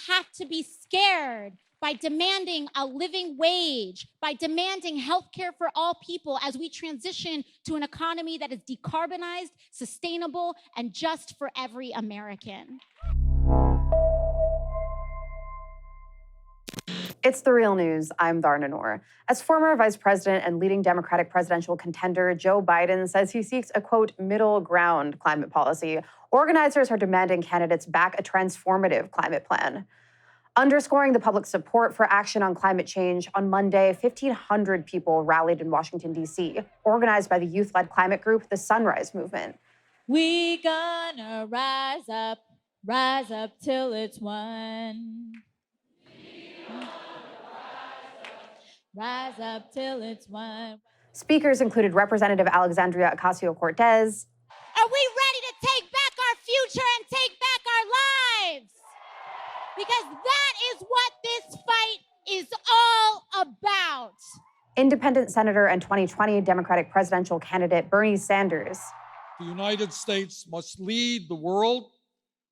have to be scared by demanding a living wage, by demanding health care for all people as we transition to an economy that is decarbonized, sustainable, and just for every American. It's The Real News. I'm Varna Noor. As former vice president and leading Democratic presidential contender Joe Biden says he seeks a, quote, middle ground climate policy, organizers are demanding candidates back a transformative climate plan. Underscoring the public support for action on climate change, on Monday, 1,500 people rallied in Washington, D.C., organized by the youth-led climate group, the Sunrise Movement. We gonna rise up till it's won. Rise up till it's won. Speakers included Representative Alexandria Ocasio-Cortez. Are we ready to take back our future and take back our lives? Because that is what this fight is all about. Independent Senator and 2020 Democratic presidential candidate Bernie Sanders. The United States must lead the world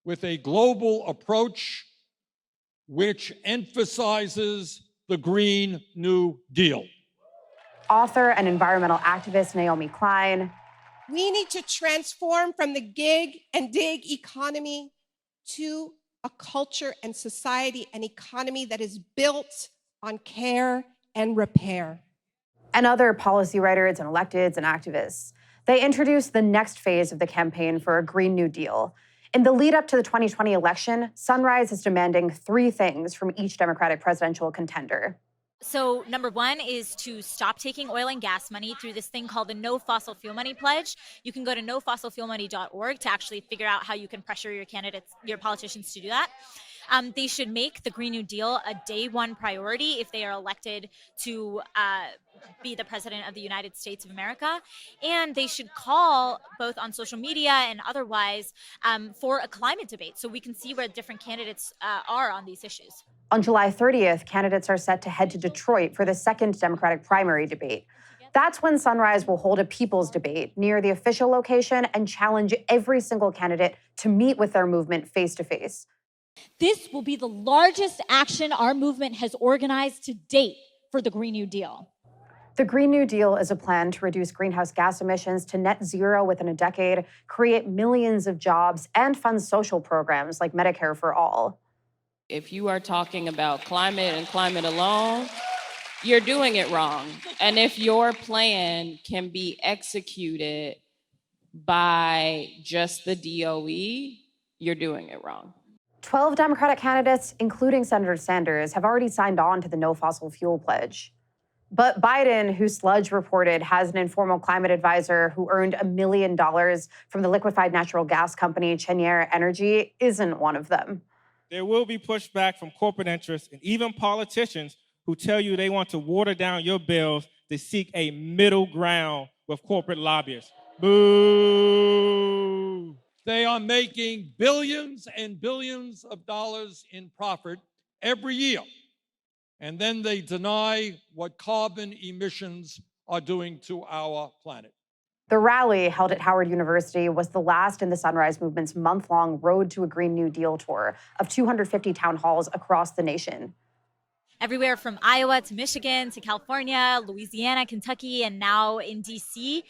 with a global approach which emphasizes the Green New Deal. Author and environmental activist Naomi Klein. We need to transform from the gig and dig economy to a culture and society and economy that is built on care and repair. And other policy writers and electeds and activists. They introduced the next phase of the campaign for a Green New Deal. In the lead up to the 2020 election, Sunrise is demanding three things from each Democratic presidential contender. So number one is to stop taking oil and gas money through this thing called the No Fossil Fuel Money Pledge. You can go to nofossilfuelmoney.org to actually figure out how you can pressure your candidates, your politicians to do that. They should make the Green New Deal a day one priority if they are elected to be the president of the United States of America. And they should call, both on social media and otherwise, for a climate debate so we can see where different candidates are on these issues. On July 30th, candidates are set to head to Detroit for the second Democratic primary debate. That's when Sunrise will hold a people's debate near the official location and challenge every single candidate to meet with their movement face to face. This will be the largest action our movement has organized to date for the Green New Deal. The Green New Deal is a plan to reduce greenhouse gas emissions to net zero within a decade, create millions of jobs, and fund social programs like Medicare for All. If you are talking about climate and climate alone, you're doing it wrong. And if your plan can be executed by just the DOE, you're doing it wrong. 12 Democratic candidates, including Senator Sanders, have already signed on to the No Fossil Fuel Pledge. But Biden, who Sludge reported has an informal climate advisor who earned $1 million from the liquefied natural gas company Cheniere Energy, isn't one of them. There will be pushback from corporate interests and even politicians who tell you they want to water down your bills to seek a middle ground with corporate lobbyists. Boo! They are making billions and billions of dollars in profit every year. And then they deny what carbon emissions are doing to our planet. The rally held at Howard University was the last in the Sunrise Movement's month-long Road to a Green New Deal tour of 250 town halls across the nation. Everywhere from Iowa to Michigan to California, Louisiana, Kentucky, and now in D.C.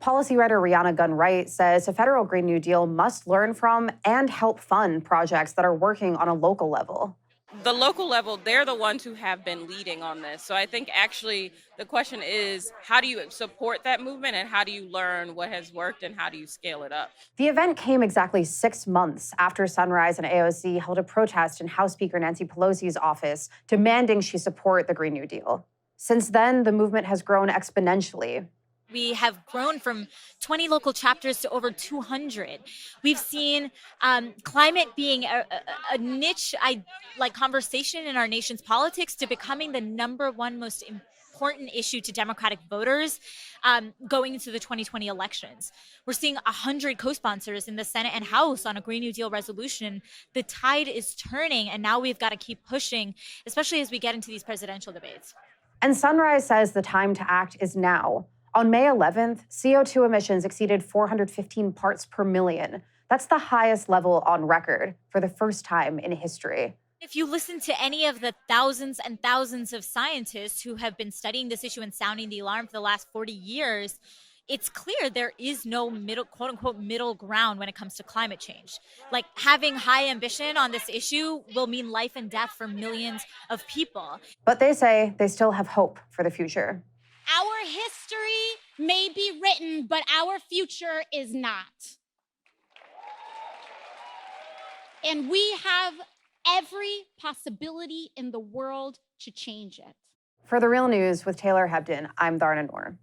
Policy writer Rihanna Gunn-Wright says a federal Green New Deal must learn from and help fund projects that are working on a local level. The local level, they're the ones who have been leading on this. So I think actually the question is, how do you support that movement and how do you learn what has worked and how do you scale it up? The event came exactly 6 months after Sunrise and AOC held a protest in House Speaker Nancy Pelosi's office demanding she support the Green New Deal. Since then, the movement has grown exponentially. We have grown from 20 local chapters to over 200. We've seen climate being a niche conversation in our nation's politics to becoming the #1 most important issue to Democratic voters going into the 2020 elections. We're seeing 100 co-sponsors in the Senate and House on a Green New Deal resolution. The tide is turning, and now we've got to keep pushing, especially as we get into these presidential debates. And Sunrise says the time to act is now. On May 11th, CO2 emissions exceeded 415 parts per million. That's the highest level on record for the first time in history. If you listen to any of the thousands and thousands of scientists who have been studying this issue and sounding the alarm for the last 40 years, it's clear there is no middle, quote unquote, middle ground when it comes to climate change. Like, having high ambition on this issue will mean life and death for millions of people. But they say they still have hope for the future. Our history may be written, but our future is not. And we have every possibility in the world to change it. For The Real News with Taylor Hebden, I'm Dharna Noor.